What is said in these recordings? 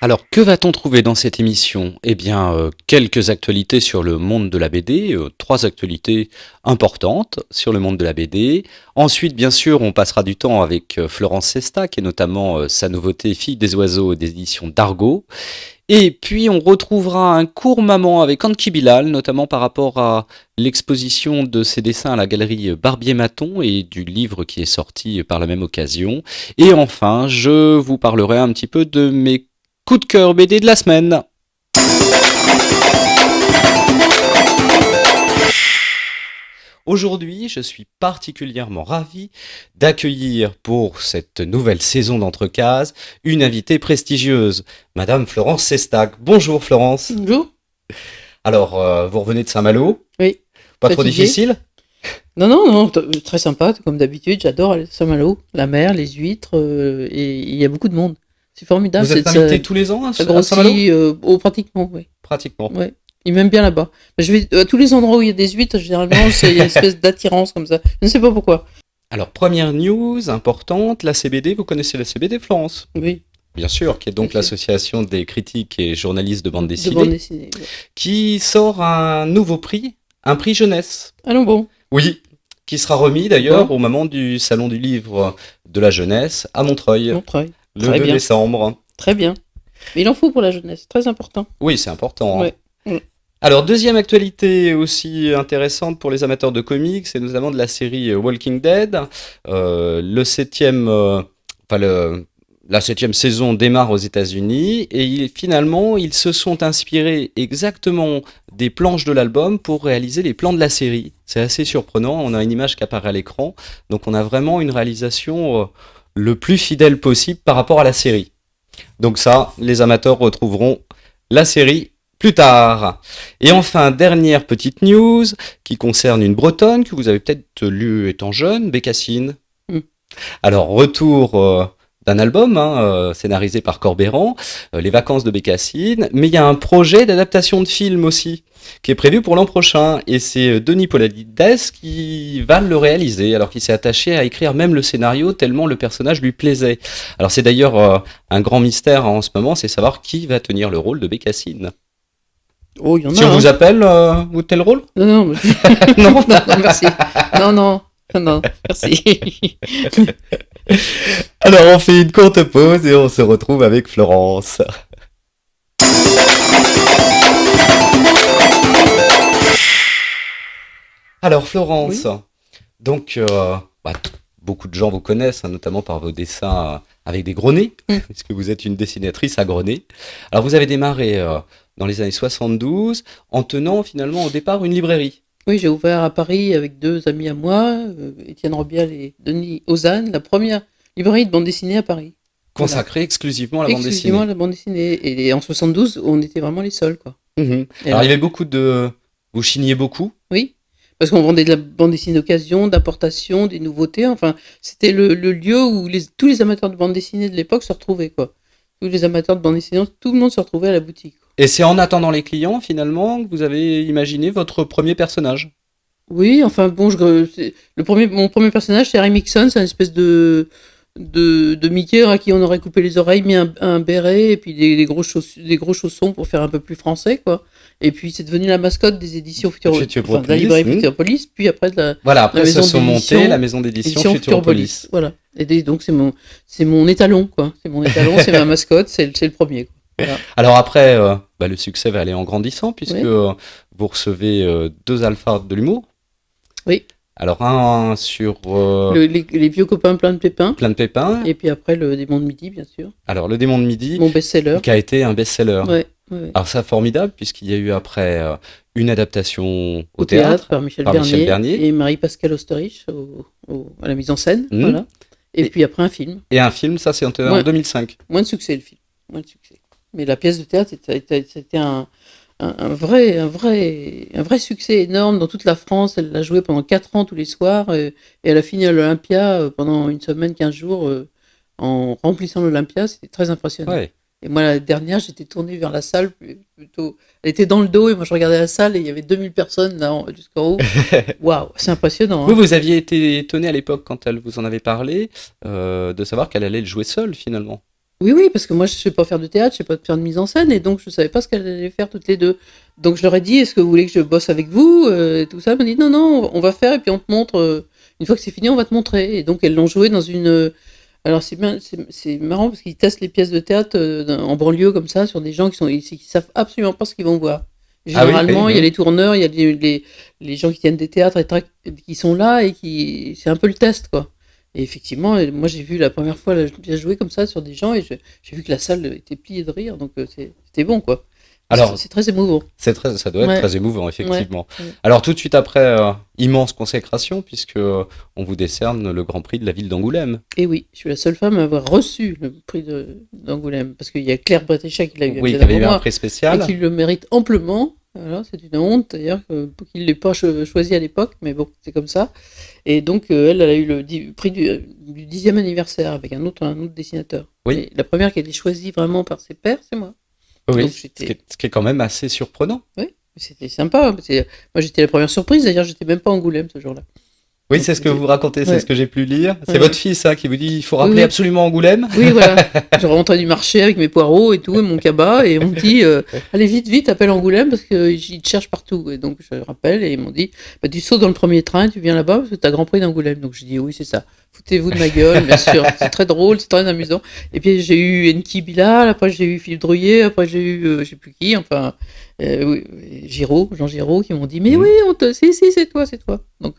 Alors, que va-t-on trouver dans cette émission? Eh bien, quelques actualités sur le monde de la BD, 3 actualités importantes sur le monde de la BD. Ensuite, bien sûr, on passera du temps avec Florence Sestac et notamment sa nouveauté Fille des oiseaux des éditions d'Argo. Et puis, on retrouvera un court maman avec Anki Bilal, notamment par rapport à l'exposition de ses dessins à la galerie Barbier-Maton et du livre qui est sorti par la même occasion. Et enfin, je vous parlerai un petit peu de mes coup de cœur BD de la semaine. Aujourd'hui, je suis particulièrement ravi d'accueillir pour cette nouvelle saison d'Entrecases une invitée prestigieuse, Madame Florence Sestac. Bonjour Florence. Bonjour. Alors, vous revenez de Saint-Malo? Oui. Pas trop difficile? Non, non, non, très sympa, comme d'habitude. J'adore aller à Saint-Malo, la mer, les huîtres, et il y a beaucoup de monde. C'est formidable. Vous êtes invité tous les ans à Saint-Malo pratiquement, oui. Pratiquement. Ouais. Ils m'aiment bien là-bas. Je vais à tous les endroits où il y a des huîtres, généralement, il y a une espèce d'attirance comme ça. Je ne sais pas pourquoi. Alors, première news importante, la CBD, vous connaissez la CBD, Florence? Oui. Bien sûr, qui est donc l'association des critiques et journalistes de bande dessinée, Ouais. qui sort un nouveau prix, un prix jeunesse. Allons bon. Oui, qui sera remis d'ailleurs au moment du Salon du Livre de la Jeunesse à Montreuil, le 2 décembre. Très bien. Mais il en faut pour la jeunesse, très important. Oui, c'est important. Ouais. Alors, deuxième actualité aussi intéressante pour les amateurs de comics, c'est notamment de la série Walking Dead. La septième saison démarre aux États-Unis et finalement, ils se sont inspirés exactement des planches de l'album pour réaliser les plans de la série. C'est assez surprenant, on a une image qui apparaît à l'écran, donc on a vraiment une réalisation le plus fidèle possible par rapport à la série. Donc ça, les amateurs retrouveront la série plus tard. Et enfin, dernière petite news qui concerne une Bretonne que vous avez peut-être lue étant jeune, Bécassine. Alors, retour d'un album scénarisé par Corbeyran, Les vacances de Bécassine, mais il y a un projet d'adaptation de film aussi qui est prévu pour l'an prochain et c'est Denis Podalides qui va le réaliser alors qu'il s'est attaché à écrire même le scénario tellement le personnage lui plaisait. Alors c'est d'ailleurs un grand mystère en ce moment, c'est savoir qui va tenir le rôle de Bécassine. Oh, il y en a. Si on vous appelle, vous tenez le rôle? Non, non, non, non, merci. Non, non. Non, merci. Alors on fait une courte pause et on se retrouve avec Florence. Alors Florence, oui. Donc beaucoup de gens vous connaissent, notamment par vos dessins avec des gros nez, puisque vous êtes une dessinatrice à gros nez. Alors vous avez démarré dans les années 72 en tenant finalement au départ une librairie. Oui, j'ai ouvert à Paris avec 2 amis à moi, Étienne Robial et Denis Ozanne, la première librairie de bande dessinée à Paris. Consacrée exclusivement à la bande dessinée. Exclusivement à la bande dessinée. Et en 72, on était vraiment les seuls, quoi. Mmh. Alors il y avait beaucoup de... Vous chigniez beaucoup? Oui, parce qu'on vendait de la bande dessinée d'occasion, d'importation, des nouveautés. Enfin, c'était le lieu où tous les amateurs de bande dessinée de l'époque se retrouvaient, quoi. Tous les amateurs de bande dessinée, tout le monde se retrouvait à la boutique. Et c'est en attendant les clients, finalement, que vous avez imaginé votre premier personnage? Oui, enfin bon, mon premier personnage, c'est Harry Mixon, c'est une espèce de Mickey à qui on aurait coupé les oreilles, mis un béret et puis des gros chaussons pour faire un peu plus français, quoi. Et puis c'est devenu la mascotte des éditions de la librairie Futuropolis, puis après après se sont montés la maison d'édition Futuropolis. Voilà. Et donc c'est mon étalon, quoi. C'est mon étalon, c'est ma mascotte, c'est le premier, quoi. Voilà. Alors après, le succès va aller en grandissant puisque vous recevez 2 alphas de l'humour. Oui. Alors un sur... les vieux copains plein de pépins. Plein de pépins. Et puis après le démon de midi, bien sûr. Alors le démon de midi. Mon best-seller. Qui a été un best-seller. Ouais. Alors ça, formidable, puisqu'il y a eu après une adaptation au théâtre par Michel Bernier et Marie-Pascale Osterich à la mise en scène. Voilà. Et puis après un film. Et un film, ça c'est en 2005. Moins de succès le film. Moins de succès. Mais la pièce de théâtre, c'était un vrai succès énorme dans toute la France. Elle l'a joué pendant 4 ans tous les soirs et elle a fini à l'Olympia pendant une semaine, 15 jours en remplissant l'Olympia. C'était très impressionnant. Ouais. Et moi, la dernière, j'étais tournée vers la salle plutôt. Elle était dans le dos et moi je regardais la salle et il y avait 2000 personnes là jusqu'en haut. Waouh, c'est impressionnant. Hein. Vous aviez été étonné à l'époque quand elle vous en avait parlé de savoir qu'elle allait le jouer seule finalement. Oui, oui, parce que moi, je ne sais pas faire de théâtre, je ne sais pas faire de mise en scène, et donc je ne savais pas ce qu'elles allaient faire toutes les deux. Donc je leur ai dit, est-ce que vous voulez que je bosse avec vous et tout ça. Elles m'ont dit, non, non, on va faire, et puis on te montre. Une fois que c'est fini, on va te montrer. Et donc elles l'ont joué dans une. Alors c'est bien, c'est marrant parce qu'ils testent les pièces de théâtre en banlieue comme ça sur des gens qui savent absolument pas ce qu'ils vont voir. Généralement, il y a les tourneurs, il y a les gens qui tiennent des théâtres qui sont là et c'est un peu le test, quoi. Et effectivement, moi j'ai vu la première fois la pièce jouer comme ça sur des gens et j'ai vu que la salle était pliée de rire, donc c'était bon, quoi. Alors, c'est très émouvant. Ça doit être très émouvant, effectivement. Ouais. Alors tout de suite après, immense consécration, puisque on vous décerne le Grand Prix de la ville d'Angoulême. Et oui, je suis la seule femme à avoir reçu le prix d'Angoulême, parce qu'il y a Claire Bretéchat qui l'a eu. Oui, qui avait eu un prix spécial. Et qui le mérite amplement. Voilà, c'est une honte d'ailleurs qu'il ne l'ait pas choisi à l'époque, mais bon, c'est comme ça. Et donc elle a eu le prix du 10e anniversaire avec un autre dessinateur. Oui. Et la première qui a été choisie vraiment par ses pairs, c'est moi. Oui, donc, ce qui est quand même assez surprenant. Oui, c'était sympa. Moi j'étais la première surprise, d'ailleurs j'étais même pas à Angoulême ce jour-là. Oui, donc, c'est ce que vous racontez, c'est ce que j'ai pu lire. C'est votre fils qui vous dit il faut rappeler absolument Angoulême. Oui, voilà. Je rentrais du marché avec mes poireaux et tout, et mon cabas, et on me dit allez vite, appelle Angoulême parce qu'ils te cherchent partout. Et donc je rappelle, et ils m'ont dit tu sautes dans le premier train, tu viens là-bas parce que tu as Grand Prix d'Angoulême. Donc je dis oui, c'est ça. Foutez-vous de ma gueule, bien sûr. C'est très drôle, c'est très amusant. Et puis j'ai eu Enki Bilal, après j'ai eu Philippe Drouillet, après j'ai eu je sais plus qui, enfin oui, Jean Giraud qui m'ont dit mais oui, si, c'est toi. Donc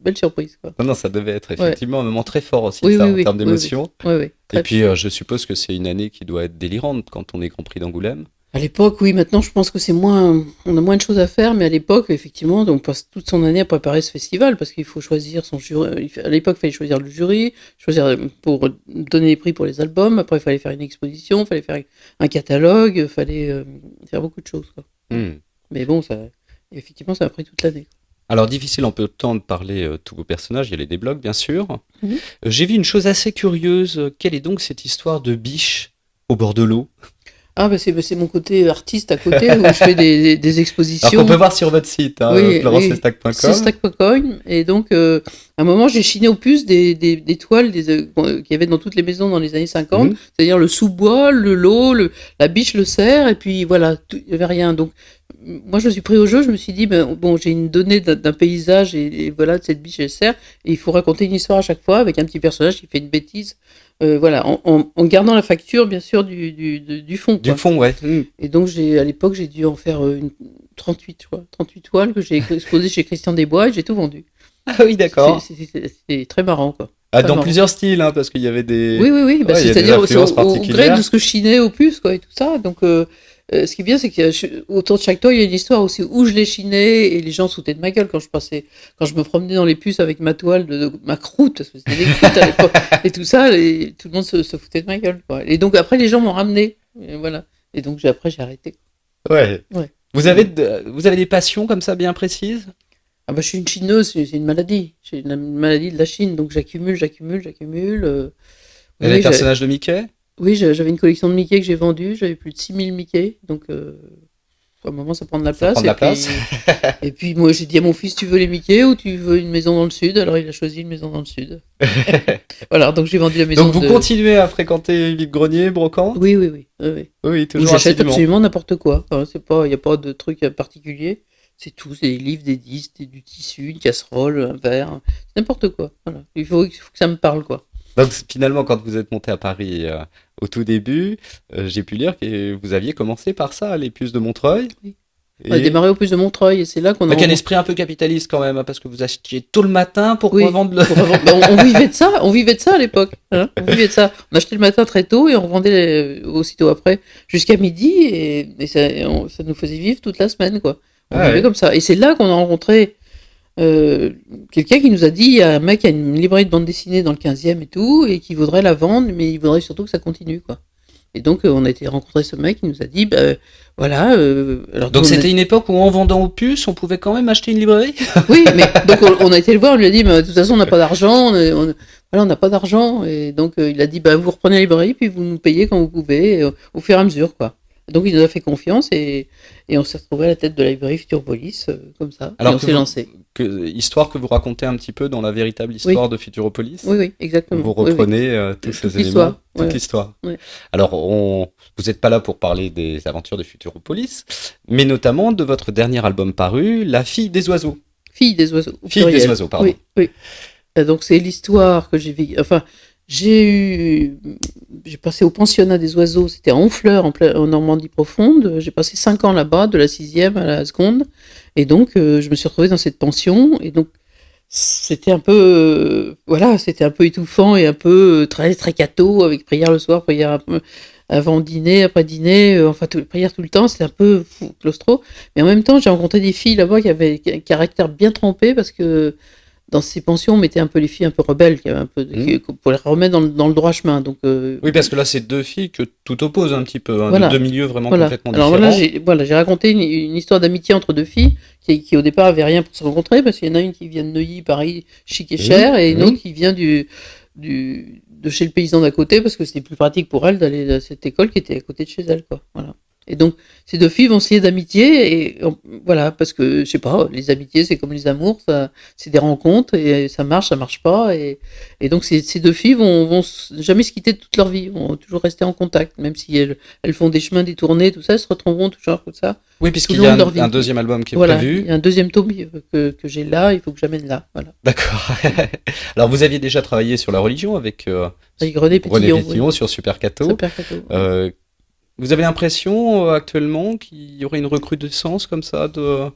belle surprise, quoi. Non, ça devait être effectivement un moment très fort aussi, en termes d'émotion. Oui. Et puis, je suppose que c'est une année qui doit être délirante quand on est Grand Prix d'Angoulême. À l'époque, oui. Maintenant, je pense que on a moins de choses à faire, mais à l'époque, effectivement, on passe toute son année à préparer ce festival parce qu'il faut choisir son jury. À l'époque, il fallait choisir le jury, choisir pour donner les prix pour les albums. Après, il fallait faire une exposition, il fallait faire un catalogue, il fallait faire beaucoup de choses, quoi. Mais bon, effectivement, ça a pris toute l'année. Alors, difficile en peu de temps de parler tous vos personnages, il y a les déblocs, bien sûr. J'ai vu une chose assez curieuse. Quelle est donc cette histoire de biche au bord de l'eau ? Ah, c'est mon côté artiste à côté où je fais des expositions. Alors qu'on peut voir sur votre site, florencestac.com. Sestac.com. Et donc, à un moment, j'ai chiné au puce des toiles qu'il y avait dans toutes les maisons dans les années 50, c'est-à-dire le sous-bois, l'eau, la biche, le cerf, et puis voilà, il n'y avait rien. Donc, moi, je me suis pris au jeu, je me suis dit, j'ai une donnée d'un paysage, et voilà, de cette biche et le cerf, et il faut raconter une histoire à chaque fois avec un petit personnage qui fait une bêtise. Voilà, en gardant la facture, bien sûr, du fond. Du fond, ouais. Et donc, à l'époque, j'ai dû en faire 38 toiles que j'ai exposées chez Christian Desbois et j'ai tout vendu. Ah oui, d'accord. C'est très marrant, quoi. Dans plusieurs styles, parce qu'il y avait des... Oui, c'est-à-dire au gré de ce que je chinais au puce, quoi, et tout ça. Donc, ce qui est bien, c'est qu'autour de chaque toile, il y a une histoire aussi où je les chinais et les gens se foutaient de ma gueule quand je me promenais dans les puces avec ma toile, ma croûte, parce que c'était des croûtes à l'époque, et tout ça, et tout le monde se foutait de ma gueule, quoi. Et donc après, les gens m'ont ramené, et voilà. Et donc après, j'ai arrêté. Ouais. Vous avez des passions comme ça bien précises ? Ah je suis une chineuse, c'est une maladie. J'ai une maladie de la Chine, donc j'accumule. Et les personnages de Mickey ? Oui, j'avais une collection de Mickey que j'ai vendue, j'avais plus de 6000 Mickey, donc à un moment ça prend de la place. Et puis moi j'ai dit à mon fils, tu veux les Mickey ou tu veux une maison dans le sud ? Alors il a choisi une maison dans le sud. Voilà, donc j'ai vendu la maison. Donc vous continuez à fréquenter vide-grenier, brocante ? Oui, toujours. J'achète absolument n'importe quoi, il n'y a pas de truc particulier. C'est tout, c'est des livres, des disques, du tissu, une casserole, un verre, c'est n'importe quoi. Voilà. Il faut que ça me parle, quoi. Donc finalement, quand vous êtes monté à Paris au tout début, j'ai pu lire que vous aviez commencé par ça, les puces de Montreuil. Oui. On a démarré aux puces de Montreuil et c'est là qu'on a... Avec un esprit un peu capitaliste quand même, parce que vous achetiez tôt le matin pour revendre on vivait de ça à l'époque. On vivait de ça. On achetait le matin très tôt et on revendait aussitôt après jusqu'à midi et ça nous faisait vivre toute la semaine, quoi. On vivait comme ça. Et c'est là qu'on a rencontré quelqu'un qui nous a dit, il y a un mec qui a une librairie de bande dessinée dans le 15e et tout, et qui voudrait la vendre, mais il voudrait surtout que ça continue, quoi. Et donc, on a été rencontrer ce mec qui nous a dit, voilà. Alors, donc, c'était une époque où, en vendant aux puces, on pouvait quand même acheter une librairie ? Oui, mais donc, on a été le voir, on lui a dit, mais de toute façon, on n'a pas d'argent, on n'a pas d'argent. Et donc, il a dit, vous reprenez la librairie, puis vous nous payez quand vous pouvez, au fur et à mesure, quoi. Donc il nous a fait confiance et on s'est retrouvé à la tête de la librairie Futuropolis, comme ça. Alors et on s'est lancé. Histoire que vous racontez un petit peu dans la véritable histoire de Futuropolis. Oui, exactement. Vous reprenez tous ces éléments, toute l'histoire. Ouais. Alors, vous n'êtes pas là pour parler des aventures de Futuropolis, mais notamment de votre dernier album paru, La fille des oiseaux. Fille des oiseaux. Fille des oiseaux, pardon. Oui. Donc c'est l'histoire que j'ai vécue. Enfin, j'ai passé au pensionnat des oiseaux, c'était à Honfleur, en Normandie profonde. J'ai passé 5 ans là-bas, de la 6e à la seconde. Et donc, je me suis retrouvée dans cette pension. Et donc, c'était un peu, c'était un peu étouffant et un peu très, très catho, avec prière le soir, prière un peu avant dîner, après dîner, prière tout le temps. C'était un peu claustro. Mais en même temps, j'ai rencontré des filles là-bas qui avaient un caractère bien trempé parce que dans ces pensions, on mettait un peu les filles un peu rebelles, qui avaient un peu pour les remettre dans le droit chemin. Donc, oui, parce que là, c'est 2 filles que tout oppose un petit peu, de 2 milieux vraiment complètement différents. Alors j'ai raconté une histoire d'amitié entre 2 filles qui au départ avaient rien pour se rencontrer, parce qu'il y en a une qui vient de Neuilly, Paris, chic et cher, et une autre qui vient de chez le paysan d'à côté, parce que c'était plus pratique pour elle d'aller à cette école qui était à côté de chez elle, quoi. Voilà. Et donc, ces 2 filles vont se lier d'amitié, et voilà, parce que, je sais pas, les amitiés, c'est comme les amours, c'est des rencontres, et ça marche pas, et donc ces 2 filles vont jamais se quitter toute leur vie, vont toujours rester en contact, même si elles font des chemins détournés, tout ça, elles se retrouveront toujours comme ça. Oui, puisqu'il y a un deuxième album qui est prévu. Il y a un deuxième tome que j'ai là, il faut que j'amène là, voilà. D'accord. Alors, vous aviez déjà travaillé sur la religion avec René Pétillon, sur Super Cato. Vous avez l'impression actuellement qu'il y aurait une recrudescence comme ça de...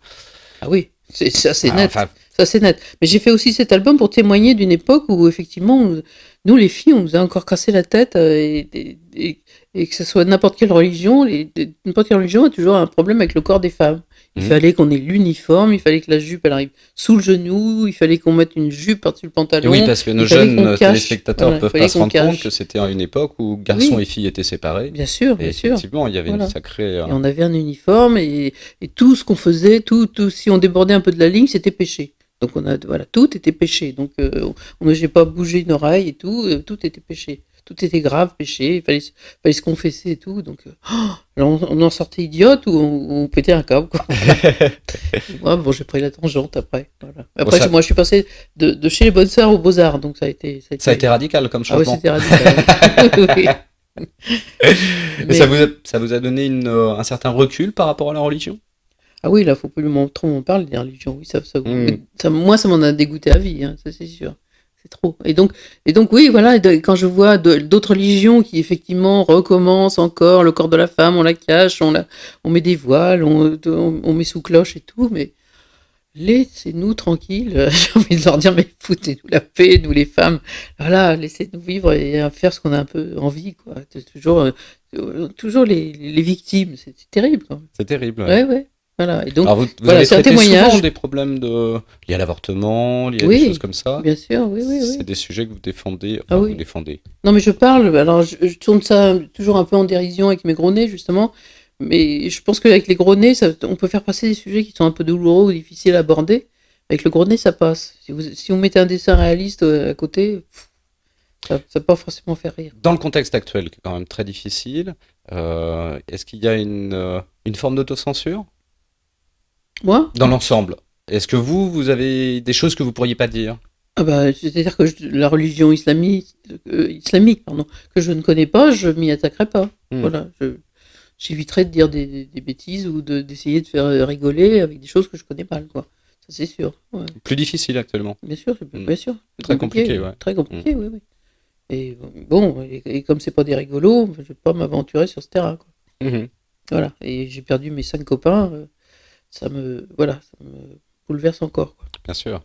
Ah oui, c'est assez net. Ça, c'est net. Mais j'ai fait aussi cet album pour témoigner d'une époque où, effectivement, nous, les filles, on nous a encore cassé la tête et que ce soit n'importe quelle religion, n'importe quelle religion a toujours un problème avec le corps des femmes. Il fallait qu'on ait l'uniforme, il fallait que la jupe, elle arrive sous le genou, il fallait qu'on mette une jupe par-dessus le pantalon. Et oui, parce que nos jeunes téléspectateurs ne peuvent pas se rendre compte que c'était une époque où garçons et filles étaient séparés. Bien sûr, et effectivement, il y avait une sacrée... Et on avait un uniforme et tout ce qu'on faisait, tout, si on débordait un peu de la ligne, c'était péché. Donc tout était péché. Donc on n'osait pas bouger une oreille et tout était péché. Tout était grave, péché, il fallait se confesser et tout. Donc on en sortait idiote ou on pétait un câble, quoi. Moi, j'ai pris la tangente après. Voilà. Après, moi, je suis passé de chez les bonnes sœurs aux Beaux-Arts, donc ça a été radical comme changement. Ah oui, c'était radical. Mais... ça vous a donné un certain recul par rapport à la religion? Ah oui, là, faut plus trop m'en parler des religions. Oui, moi, ça m'en a dégoûté à vie, hein, ça c'est sûr. C'est trop. Et donc, oui, voilà, quand je vois d'autres religions qui, effectivement, recommencent encore, le corps de la femme, on la cache, on met des voiles, on met sous cloche et tout, mais laissez-nous tranquilles. J'ai envie de leur dire, mais foutez-nous la paix, nous les femmes. Voilà, laissez-nous vivre et faire ce qu'on a un peu envie, quoi. C'est toujours les victimes. C'est terrible, quoi. C'est terrible, ouais. Voilà. Et donc, alors vous avez traité souvent des problèmes liés à l'avortement, liés à des choses comme ça. Bien sûr, oui. C'est des sujets que vous défendez. Vous défendez. Non, mais je parle. Alors, je tourne ça toujours un peu en dérision avec mes gros nez, justement. Mais je pense qu'avec les gros nez, on peut faire passer des sujets qui sont un peu douloureux ou difficiles à aborder. Avec le gros nez, ça passe. Si on mettait un dessin réaliste à côté, ça va pas forcément faire rire. Dans le contexte actuel, qui est quand même très difficile, est-ce qu'il y a une forme d'autocensure? Moi ? Dans l'ensemble. Est-ce que vous avez des choses que vous pourriez pas dire? C'est-à-dire que la religion islamique, que je ne connais pas, je m'y attaquerai pas. Voilà, j'éviterai de dire des bêtises ou d'essayer de faire rigoler avec des choses que je connais mal, quoi. Ça, c'est sûr. Ouais. Plus difficile actuellement. Bien sûr, bien sûr. Très compliqué, ouais. Très compliqué, oui. Et bon, et comme c'est pas des rigolos, je vais pas m'aventurer sur ce terrain, quoi. Voilà. Et j'ai perdu mes 5 copains. Ça me bouleverse encore, quoi. Bien sûr.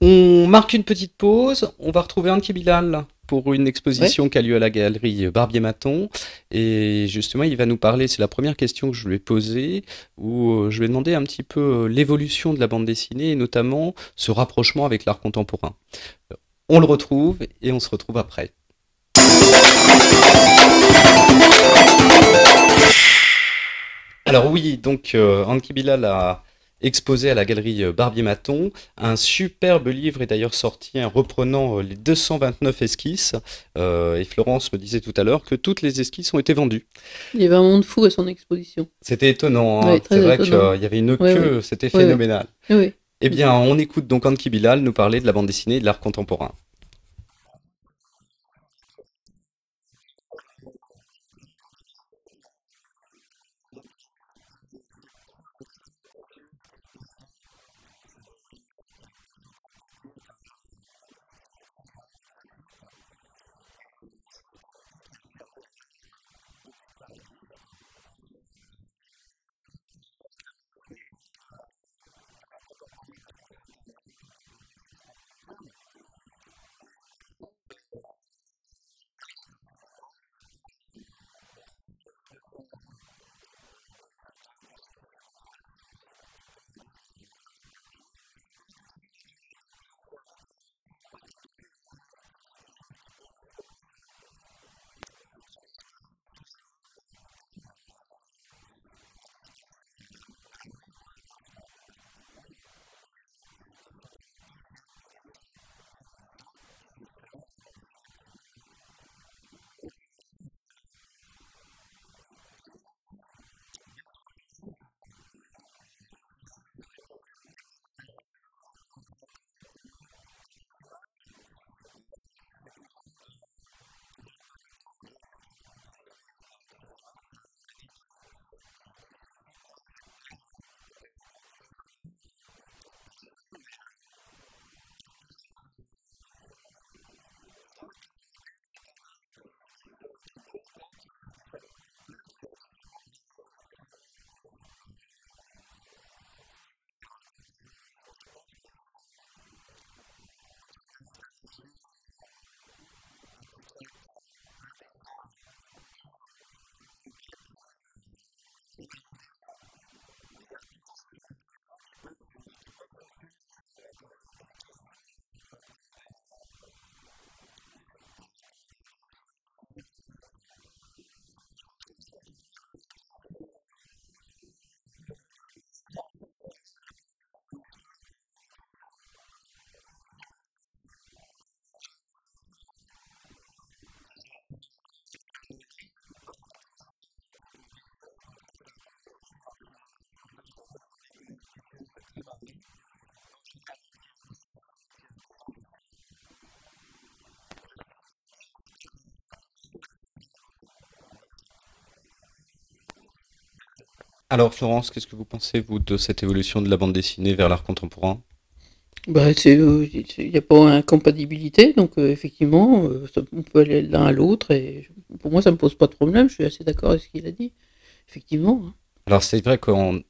On marque une petite pause. On va retrouver Anki Bilal pour une exposition qui a lieu à la galerie Barbier-Maton. Et justement, il va nous parler, c'est la première question que je lui ai posée, où je lui ai demandé un petit peu l'évolution de la bande dessinée et notamment ce rapprochement avec l'art contemporain. On le retrouve et on se retrouve après. Alors oui, donc Anki Bilal a exposé à la galerie Barbier-Maton. Un superbe livre est d'ailleurs sorti, reprenant les 229 esquisses. Et Florence me disait tout à l'heure que toutes les esquisses ont été vendues. Il y avait un monde fou à son exposition. C'était étonnant, hein. Ouais, C'est très vrai étonnant. qu'il y avait une Ouais, queue, ouais. c'était Ouais, ouais. phénoménal. Oui. Eh bien, on écoute donc Anki Bilal nous parler de la bande dessinée et de l'art contemporain. Alors Florence, qu'est-ce que vous pensez, vous, de cette évolution de la bande dessinée vers l'art contemporain? Bah, il n'y a pas incompatibilité, donc effectivement, on peut aller l'un à l'autre, et pour moi, ça me pose pas de problème, je suis assez d'accord avec ce qu'il a dit. Effectivement, hein. Alors c'est vrai qu'en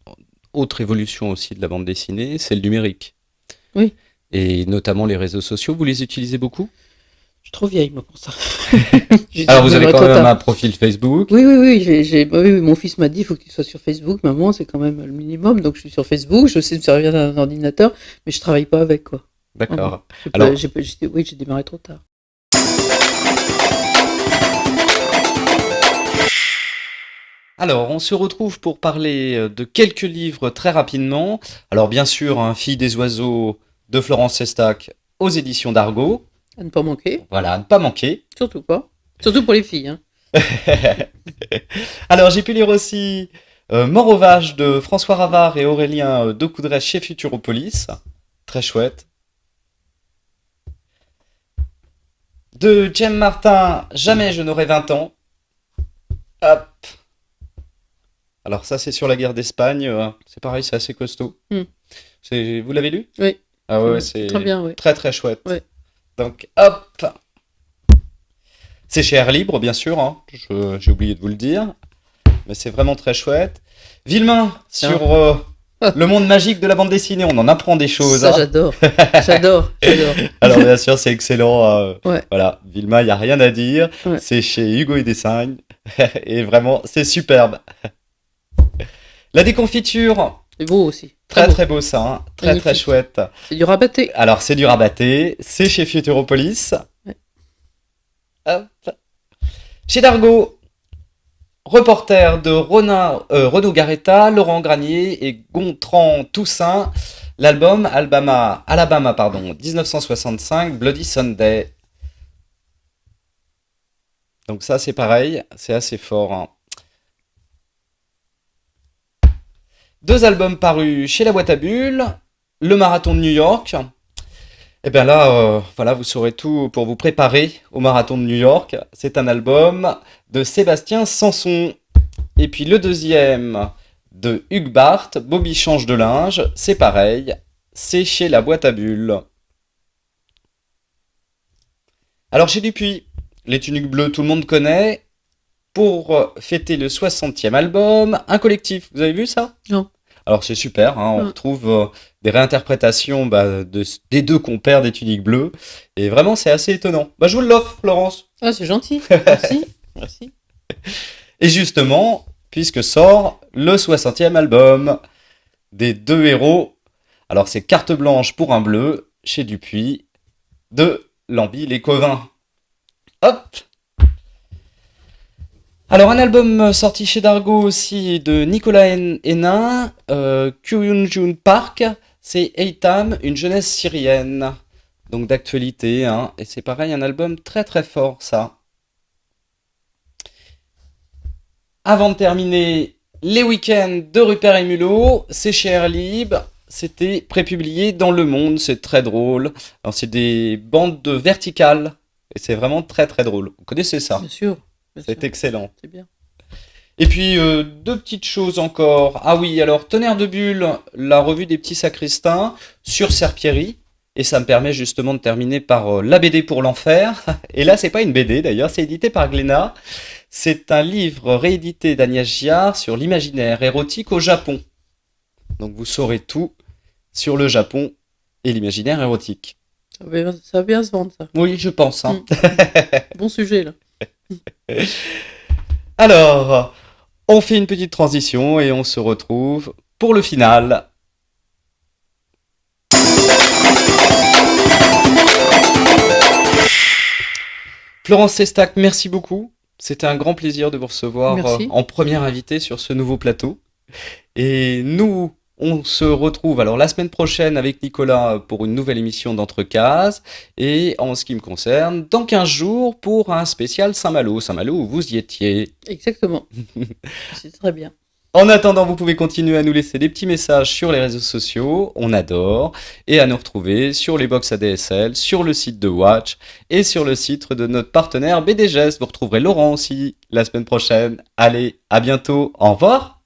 autre évolution aussi de la bande dessinée, c'est le numérique. Oui, Et notamment les réseaux sociaux, vous les utilisez beaucoup? je suis trop vieille, moi, pour ça. Alors vous avez Même quand trop même un tard. profil Facebook. Oui, oui, oui, bah oui, oui, mon fils m'a dit, il faut que tu sois sur Facebook, maman, c'est quand même le minimum, donc je suis sur Facebook, je sais me servir d'un ordinateur, mais je travaille pas avec, quoi. Vraiment. D'accord. Alors, Oui, j'ai démarré trop tard. alors, on se retrouve pour parler de quelques livres très rapidement. Alors bien sûr, hein, Fille des oiseaux de Florence Sestac aux éditions d'Argo. À ne pas manquer, Voilà, à ne pas manquer. surtout pas. Surtout pour les filles, hein. Alors j'ai pu lire aussi Mort aux vaches de François Ravard et Aurélien Decoudray chez Futuropolis. Très chouette. De Jem Martin, Jamais je n'aurai 20 ans. Hop. Alors ça c'est sur la guerre d'Espagne. C'est pareil, c'est assez costaud. Hmm. Vous l'avez lu? Oui. Ah ouais, c'est Très bien, oui. très très chouette. Ouais. Donc hop. C'est chez Air Libre, bien sûr, hein. J'ai oublié de vous le dire. Mais c'est vraiment très chouette. Villemain, sur le monde magique de la bande dessinée, on en apprend des choses. Ça, Hein. j'adore. J'adore. Alors bien sûr, c'est excellent. Ouais. Voilà, Villemain, il n'y a rien à dire. Ouais. C'est chez Hugo et Design. Et vraiment, c'est superbe. La déconfiture, C'est beau aussi. très beau. très beau ça. Hein. Très Magnifique. très chouette. C'est du rabatté. Alors c'est du rabatté. C'est chez Futuropolis. Ouais. Hop. Chez Dargo. Reporter de Renaud Garetta, Laurent Granier et Gontran Toussaint. L'album Alabama, 1965, Bloody Sunday. Donc ça c'est pareil, c'est assez fort. Hein. 2 albums parus chez La Boîte à Bulles, Le Marathon de New York. Et bien là, voilà, vous saurez tout pour vous préparer au Marathon de New York. C'est un album de Sébastien Sanson. Et puis le deuxième de Hugues Barthes, Bobby change de linge. C'est pareil, c'est chez La Boîte à Bulles. Alors chez Dupuis, les Tuniques Bleues, tout le monde connaît. Pour fêter le 60e album, un collectif. Vous avez vu ça? Non. Alors c'est super, hein, on retrouve des réinterprétations des 2 compères des Tuniques Bleues. Et vraiment, c'est assez étonnant. Je vous l'offre, Florence. Ah, c'est gentil. Merci. Merci. Et justement, puisque sort le 60e album des 2 héros. Alors c'est Carte blanche pour un bleu, chez Dupuis, de Lambie-les-Covins. Hop! Alors un album sorti chez Dargaud aussi de Nicolas Hénin, Kyunjun Park, c'est Eitam, une jeunesse syrienne. Donc d'actualité, hein, et c'est pareil, un album très très fort ça. Avant de terminer, les week-ends de Rupert et Mulot, c'est chez Air Lib, c'était prépublié dans Le Monde, c'est très drôle. Alors c'est des bandes de verticales, et c'est vraiment très très drôle. Vous connaissez ça? Bien sûr. C'est excellent. C'est bien. Et puis, 2 petites choses encore. Ah oui, alors, Tonnerre de Bulle, la revue des petits sacristains sur Serpierry. Et ça me permet justement de terminer par la BD pour l'enfer. Et là, c'est pas une BD d'ailleurs, c'est édité par Glénat. C'est un livre réédité d'Agnès Giard sur l'imaginaire érotique au Japon. Donc vous saurez tout sur le Japon et l'imaginaire érotique. Ça va bien se vendre, ça. Oui, je pense. Hein. Bon sujet, là. Alors, on fait une petite transition et on se retrouve pour le final. Florence Sestac, merci beaucoup. C'était un grand plaisir de vous recevoir en première invitée sur ce nouveau plateau. Et nous, on se retrouve alors la semaine prochaine avec Nicolas pour une nouvelle émission d'Entrecases. Et en ce qui me concerne, dans 15 jours pour un spécial Saint-Malo. Saint-Malo, vous y étiez. Exactement. C'est très bien. En attendant, vous pouvez continuer à nous laisser des petits messages sur les réseaux sociaux, on adore, et à nous retrouver sur les box ADSL, sur le site de Watch et sur le site de notre partenaire BDGES. Vous retrouverez Laurent aussi la semaine prochaine. Allez, à bientôt, au revoir.